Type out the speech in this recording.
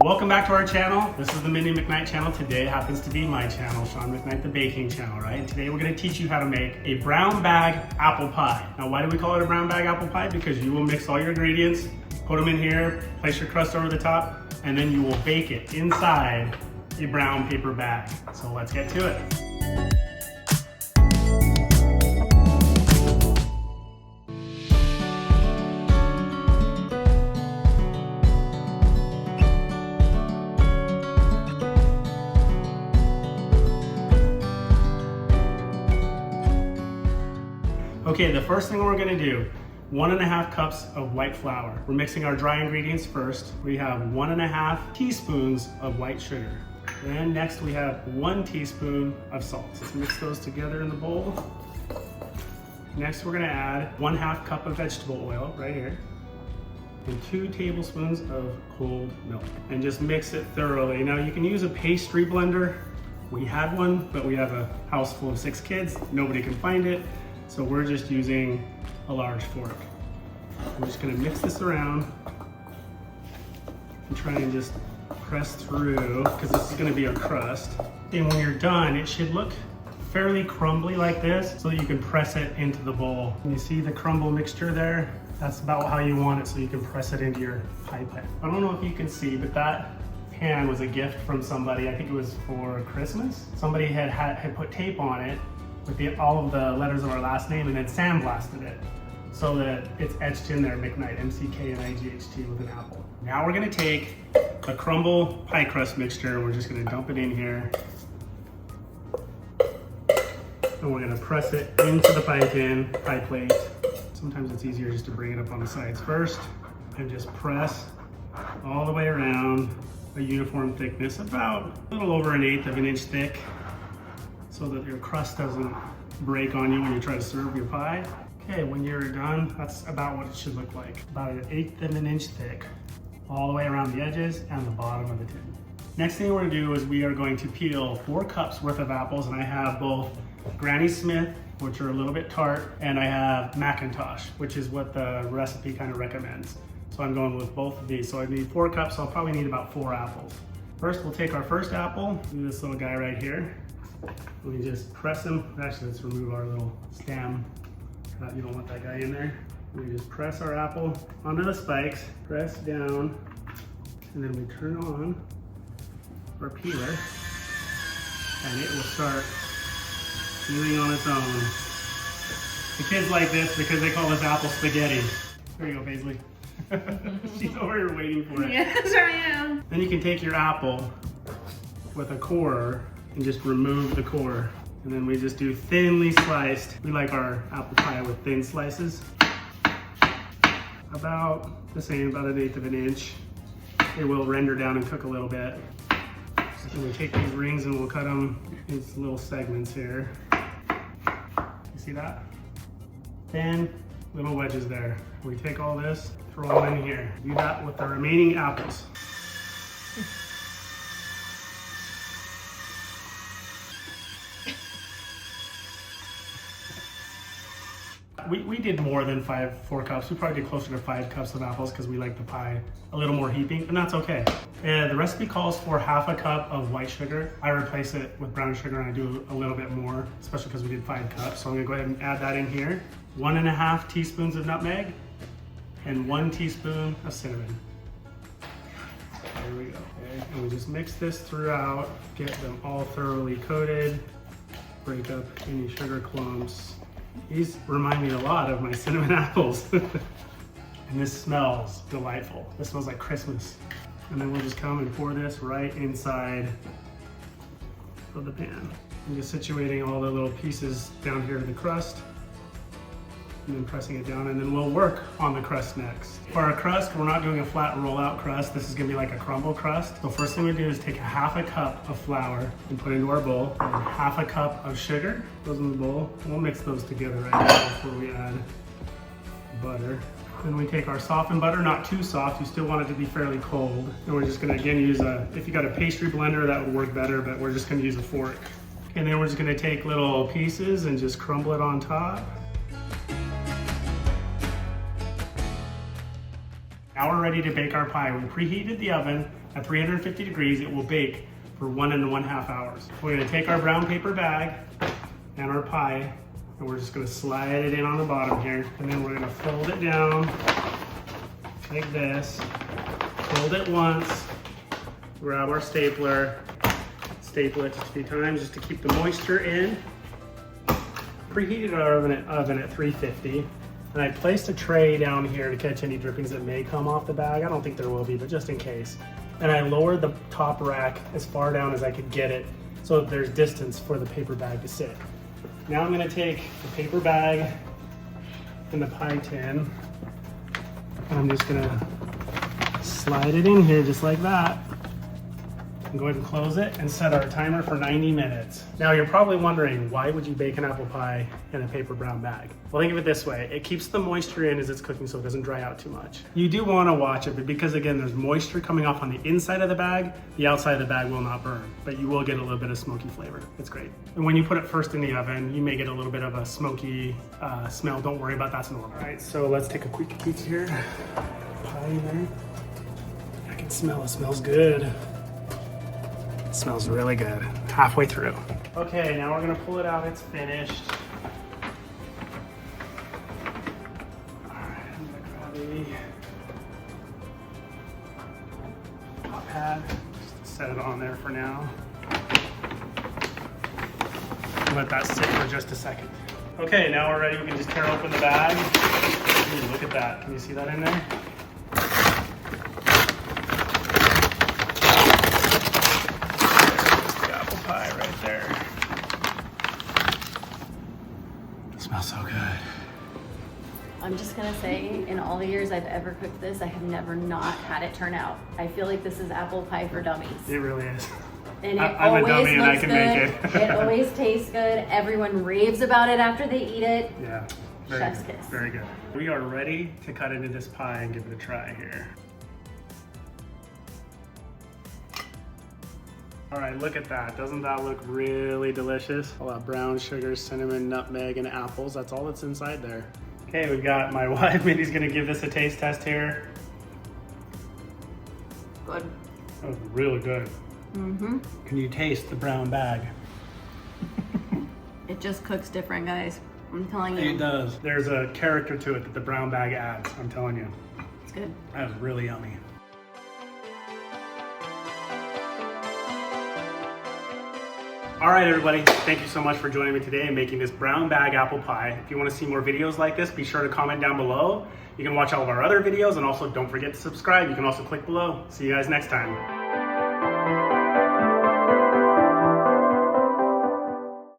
Welcome back to our channel. This is the Mindy McKnight channel. Today happens to be my channel, Shaun McKnight, the baking channel, right? And today we're gonna teach you how to make a brown bag apple pie. Now, why do we call it a brown bag apple pie? Because you will mix all your ingredients, put them in here, place your crust over the top, and then you will bake it inside a brown paper bag. So let's get to it. Okay, the first thing we're gonna do, 1.5 cups of white flour. We're mixing our dry ingredients first. We have 1.5 teaspoons of white sugar. Then next we have 1 teaspoon of salt. Let's mix those together in the bowl. Next we're gonna add 1/2 cup of vegetable oil right here and 2 tablespoons of cold milk and just mix it thoroughly. Now you can use a pastry blender. We had one, but we have a house full of 6 kids. Nobody can find it. So we're just using a large fork. I'm just gonna mix this around and try and just press through, because this is gonna be our crust. And when you're done, it should look fairly crumbly like this so that you can press it into the bowl. And you see the crumble mixture there? That's about how you want it, so you can press it into your pie pan. I don't know if you can see, but that pan was a gift from somebody. I think it was for Christmas. Somebody had put tape on it with all of the letters of our last name and then sandblasted it so that it's etched in there, McKnight, M-C-K-N-I-G-H-T with an apple. Now we're gonna take the crumble pie crust mixture and we're just gonna dump it in here. And we're gonna press it into the pie tin, pie plate. Sometimes it's easier just to bring it up on the sides first and just press all the way around a uniform thickness, about a little over 1/8 of an inch thick, so that your crust doesn't break on you when you try to serve your pie. Okay, when you're done, that's about what it should look like. About 1/8 of an inch thick, all the way around the edges and the bottom of the tin. Next thing we're gonna do is we are going to peel 4 cups worth of apples, and I have both Granny Smith, which are a little bit tart, and I have Macintosh, which is what the recipe kind of recommends. So I'm going with both of these. So I need 4 cups, so I'll probably need about 4 apples. First, we'll take our first apple, do this little guy right here. We just press him. Actually, let's remove our little stem. You don't want that guy in there. We just press our apple onto the spikes, press down, and then we turn on our peeler, and it will start peeling on its own. The kids like this because they call this apple spaghetti. There you go, Paisley. She's over here waiting for it. Yes, I am. Then you can take your apple with a core and just remove the core. And then we just do thinly sliced. We like our apple pie with thin slices. About the same, about 1/8 of an inch. It will render down and cook a little bit. So we take these rings and we'll cut them into little segments here. You see that? Thin little wedges there. We take all this, throw them in here. Do that with the remaining apples. We did more than 4 cups. We probably did closer to 5 cups of apples because we like the pie a little more heaping, and that's okay. And the recipe calls for 1/2 cup of white sugar. I replace it with brown sugar and I do a little bit more, especially because we did 5 cups. So I'm gonna go ahead and add that in here. 1.5 teaspoons of nutmeg and 1 teaspoon of cinnamon. There we go. Okay. And we just mix this throughout, get them all thoroughly coated, break up any sugar clumps. These remind me a lot of my cinnamon apples. And this smells delightful. This smells like Christmas. And then we'll just come and pour this right inside of the pan. I'm just situating all the little pieces down here to the crust, and then pressing it down, and then we'll work on the crust next. For our crust, we're not doing a flat rollout crust. This is gonna be like a crumble crust. So first thing we do is take 1/2 cup of flour and put it into our bowl, and 1/2 cup of sugar goes in the bowl. We'll mix those together right now before we add butter. Then we take our softened butter, not too soft, you still want it to be fairly cold. And we're just gonna again use if you got a pastry blender, that would work better, but we're just gonna use a fork. And then we're just gonna take little pieces and just crumble it on top. Now we're ready to bake our pie. We preheated the oven At 350 degrees, it will bake for 1.5 hours. We're gonna take our brown paper bag and our pie, and we're just gonna slide it in on the bottom here. And then we're gonna fold it down like this. Fold it once, grab our stapler, staple it just a few times just to keep the moisture in. Preheated our oven at 350. And I placed a tray down here to catch any drippings that may come off the bag. I don't think there will be, but just in case. And I lowered the top rack as far down as I could get it so that there's distance for the paper bag to sit. Now I'm gonna take the paper bag and the pie tin, and I'm just gonna slide it in here just like that. And go ahead and close it and set our timer for 90 minutes. Now you're probably wondering, why would you bake an apple pie in a paper brown bag? Well, think of it this way. It keeps the moisture in as it's cooking so it doesn't dry out too much. You do want to watch it, but because again, there's moisture coming off on the inside of the bag, the outside of the bag will not burn, but you will get a little bit of smoky flavor. It's great. And when you put it first in the oven, you may get a little bit of a smoky smell. Don't worry about that, that's normal. All right, so let's take a quick peek here. Pie in there. I can smell it, smells good. Smells really good. Halfway through. Okay, now we're gonna pull it out. It's finished. All right, I'm gonna grab a hot pad. Just set it on there for now. Let that sit for just a second. Okay, now we're ready. We can just tear open the bag. Ooh, look at that. Can you see that in there? Smells so good. I'm just gonna say, in all the years I've ever cooked this, I have never not had it turn out. I feel like this is apple pie for dummies. It really is. And it I'm a dummy and I can make it. It always tastes good. Everyone raves about it after they eat it. Yeah. Chef's kiss. Very good. We are ready to cut into this pie and give it a try here. All right, look at that. Doesn't that look really delicious? All that brown sugar, cinnamon, nutmeg, and apples. That's all that's inside there. Okay, we've got my wife, Mindy's gonna give this a taste test here. Good. That was really good. Mm-hmm. Can you taste the brown bag? It just cooks different, guys. I'm telling you. It does. There's a character to it that the brown bag adds, I'm telling you. It's good. That was really yummy. All right, everybody, thank you so much for joining me today and making this brown bag apple pie. If you want to see more videos like this, be sure to comment down below. You can watch all of our other videos, and also don't forget to subscribe. You can also click below. See you guys next time.